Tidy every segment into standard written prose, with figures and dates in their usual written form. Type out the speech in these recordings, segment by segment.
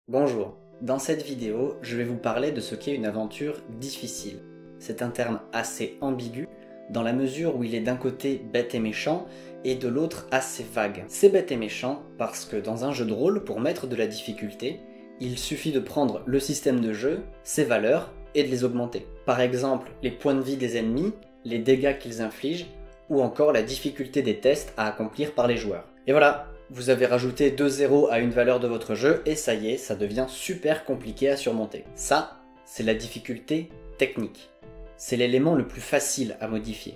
Bonjour, dans cette vidéo, je vais vous parler de ce qu'est une aventure difficile. C'est un terme assez ambigu, dans la mesure où il est d'un côté bête et méchant, et de l'autre assez vague. C'est bête et méchant parce que dans un jeu de rôle, pour mettre de la difficulté, il suffit de prendre le système de jeu, ses valeurs, et de les augmenter. Par exemple, les points de vie des ennemis, les dégâts qu'ils infligent, ou encore la difficulté des tests à accomplir par les joueurs. Et voilà, vous avez rajouté 2 zéros à une valeur de votre jeu et ça y est, ça devient super compliqué à surmonter. Ça, c'est la difficulté technique. C'est l'élément le plus facile à modifier.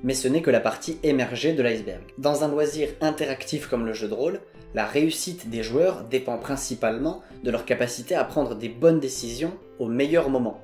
Mais ce n'est que la partie émergée de l'iceberg. Dans un loisir interactif comme le jeu de rôle, la réussite des joueurs dépend principalement de leur capacité à prendre des bonnes décisions au meilleur moment.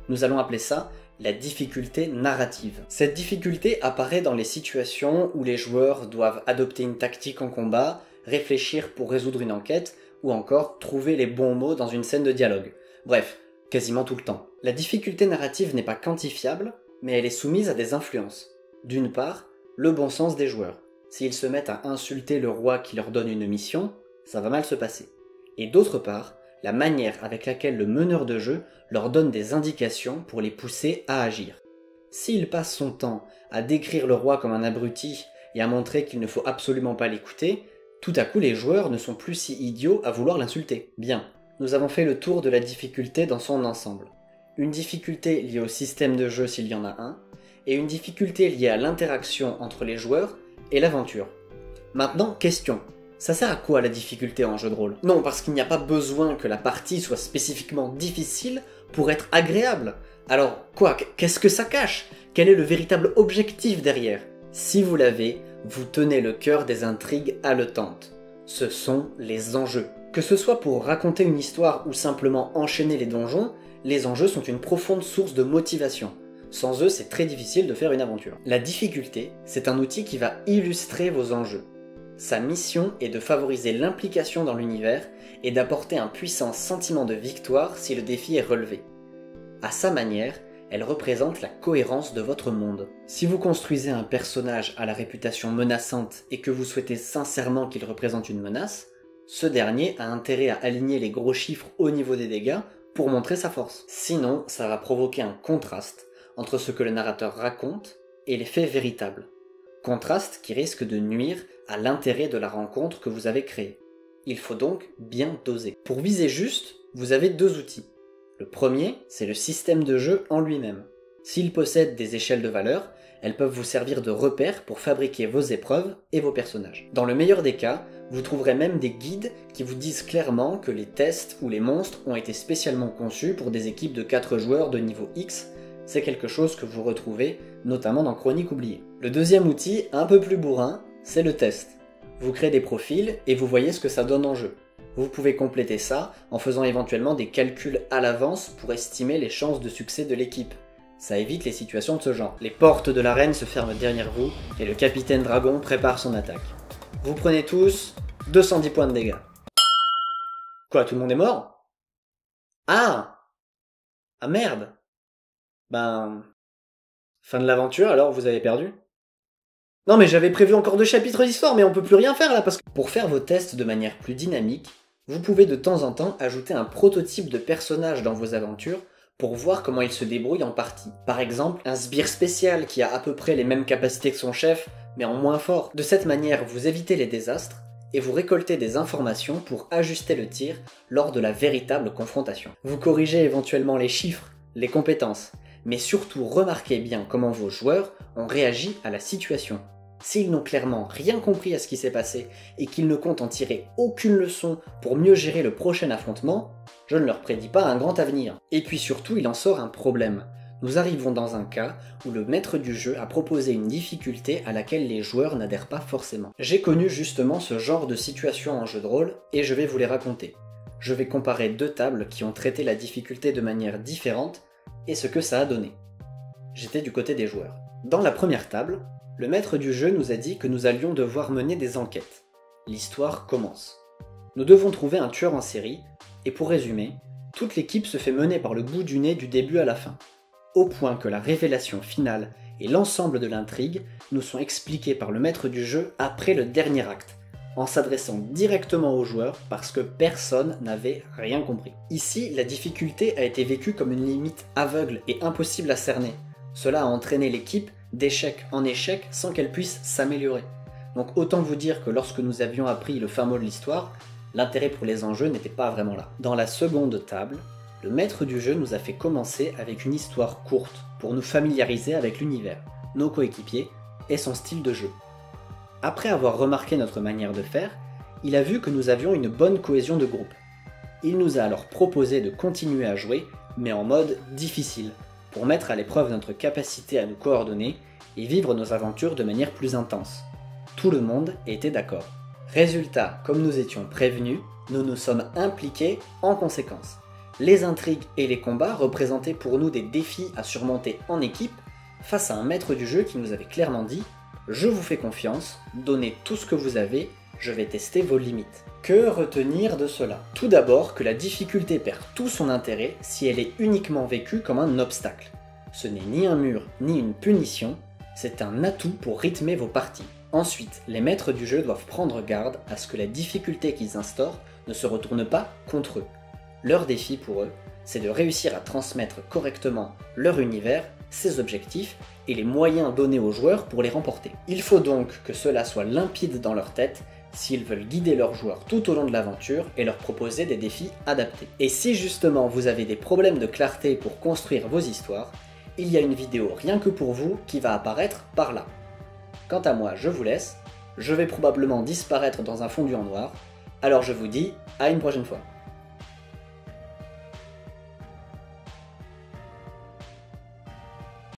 Nous allons appeler ça la difficulté narrative. Cette difficulté apparaît dans les situations où les joueurs doivent adopter une tactique en combat, réfléchir pour résoudre une enquête, ou encore trouver les bons mots dans une scène de dialogue. Bref, quasiment tout le temps. La difficulté narrative n'est pas quantifiable, mais elle est soumise à des influences. D'une part, le bon sens des joueurs. S'ils se mettent à insulter le roi qui leur donne une mission, ça va mal se passer. Et d'autre part, la manière avec laquelle le meneur de jeu leur donne des indications pour les pousser à agir. S'il passe son temps à décrire le roi comme un abruti et à montrer qu'il ne faut absolument pas l'écouter, tout à coup les joueurs ne sont plus si idiots à vouloir l'insulter. Bien, nous avons fait le tour de la difficulté dans son ensemble. Une difficulté liée au système de jeu s'il y en a un, et une difficulté liée à l'interaction entre les joueurs et l'aventure. Maintenant, question. Ça sert à quoi la difficulté en jeu de rôle? Non, parce qu'il n'y a pas besoin que la partie soit spécifiquement difficile pour être agréable. Alors, quoi? Qu'est-ce que ça cache? Quel est le véritable objectif derrière? Si vous l'avez, vous tenez le cœur des intrigues haletantes. Ce sont les enjeux. Que ce soit pour raconter une histoire ou simplement enchaîner les donjons, les enjeux sont une profonde source de motivation. Sans eux, c'est très difficile de faire une aventure. La difficulté, c'est un outil qui va illustrer vos enjeux. Sa mission est de favoriser l'implication dans l'univers et d'apporter un puissant sentiment de victoire si le défi est relevé. À sa manière, elle représente la cohérence de votre monde. Si vous construisez un personnage à la réputation menaçante et que vous souhaitez sincèrement qu'il représente une menace, ce dernier a intérêt à aligner les gros chiffres au niveau des dégâts pour montrer sa force. Sinon, ça va provoquer un contraste entre ce que le narrateur raconte et les faits véritables. Contraste qui risque de nuire à l'intérêt de la rencontre que vous avez créée. Il faut donc bien doser. Pour viser juste, vous avez deux outils. Le premier, c'est le système de jeu en lui-même. S'il possède des échelles de valeur, elles peuvent vous servir de repères pour fabriquer vos épreuves et vos personnages. Dans le meilleur des cas, vous trouverez même des guides qui vous disent clairement que les tests ou les monstres ont été spécialement conçus pour des équipes de 4 joueurs de niveau X. C'est quelque chose que vous retrouvez notamment dans Chroniques oubliées. Le deuxième outil, un peu plus bourrin, c'est le test. Vous créez des profils et vous voyez ce que ça donne en jeu. Vous pouvez compléter ça en faisant éventuellement des calculs à l'avance pour estimer les chances de succès de l'équipe. Ça évite les situations de ce genre. Les portes de l'arène se ferment derrière vous et le capitaine dragon prépare son attaque. Vous prenez tous 210 points de dégâts. Quoi, tout le monde est mort? Ah! Ah merde! Ben... Fin de l'aventure, alors vous avez perdu? Non mais j'avais prévu encore 2 chapitres d'histoire, mais on peut plus rien faire là parce que... Pour faire vos tests de manière plus dynamique, vous pouvez de temps en temps ajouter un prototype de personnage dans vos aventures pour voir comment il se débrouille en partie. Par exemple, un sbire spécial qui a à peu près les mêmes capacités que son chef, mais en moins fort. De cette manière, vous évitez les désastres et vous récoltez des informations pour ajuster le tir lors de la véritable confrontation. Vous corrigez éventuellement les chiffres, les compétences, mais surtout remarquez bien comment vos joueurs ont réagi à la situation. S'ils n'ont clairement rien compris à ce qui s'est passé et qu'ils ne comptent en tirer aucune leçon pour mieux gérer le prochain affrontement, je ne leur prédis pas un grand avenir. Et puis surtout, il en sort un problème. Nous arrivons dans un cas où le maître du jeu a proposé une difficulté à laquelle les joueurs n'adhèrent pas forcément. J'ai connu justement ce genre de situation en jeu de rôle et je vais vous les raconter. Je vais comparer 2 tables qui ont traité la difficulté de manière différente et ce que ça a donné. J'étais du côté des joueurs. Dans la première table, le maître du jeu nous a dit que nous allions devoir mener des enquêtes. L'histoire commence. Nous devons trouver un tueur en série, et pour résumer, toute l'équipe se fait mener par le bout du nez du début à la fin, au point que la révélation finale et l'ensemble de l'intrigue nous sont expliqués par le maître du jeu après le dernier acte. en s'adressant directement aux joueurs parce que personne n'avait rien compris. Ici, la difficulté a été vécue comme une limite aveugle et impossible à cerner. Cela a entraîné l'équipe d'échec en échec sans qu'elle puisse s'améliorer. Donc autant vous dire que lorsque nous avions appris le fin mot de l'histoire, l'intérêt pour les enjeux n'était pas vraiment là. Dans la seconde table, le maître du jeu nous a fait commencer avec une histoire courte pour nous familiariser avec l'univers, nos coéquipiers et son style de jeu. Après avoir remarqué notre manière de faire, il a vu que nous avions une bonne cohésion de groupe. Il nous a alors proposé de continuer à jouer, mais en mode difficile, pour mettre à l'épreuve notre capacité à nous coordonner et vivre nos aventures de manière plus intense. Tout le monde était d'accord. Résultat, comme nous étions prévenus, nous nous sommes impliqués en conséquence. Les intrigues et les combats représentaient pour nous des défis à surmonter en équipe face à un maître du jeu qui nous avait clairement dit « Je vous fais confiance, donnez tout ce que vous avez, je vais tester vos limites ». Que retenir de cela? Tout d'abord que la difficulté perd tout son intérêt si elle est uniquement vécue comme un obstacle. Ce n'est ni un mur ni une punition, c'est un atout pour rythmer vos parties. Ensuite, les maîtres du jeu doivent prendre garde à ce que la difficulté qu'ils instaurent ne se retourne pas contre eux. Leur défi pour eux, c'est de réussir à transmettre correctement leur univers, ses objectifs et les moyens donnés aux joueurs pour les remporter. Il faut donc que cela soit limpide dans leur tête s'ils veulent guider leurs joueurs tout au long de l'aventure et leur proposer des défis adaptés. Et si justement vous avez des problèmes de clarté pour construire vos histoires, il y a une vidéo rien que pour vous qui va apparaître par là. Quant à moi, je vous laisse, je vais probablement disparaître dans un fondu en noir, alors je vous dis à une prochaine fois.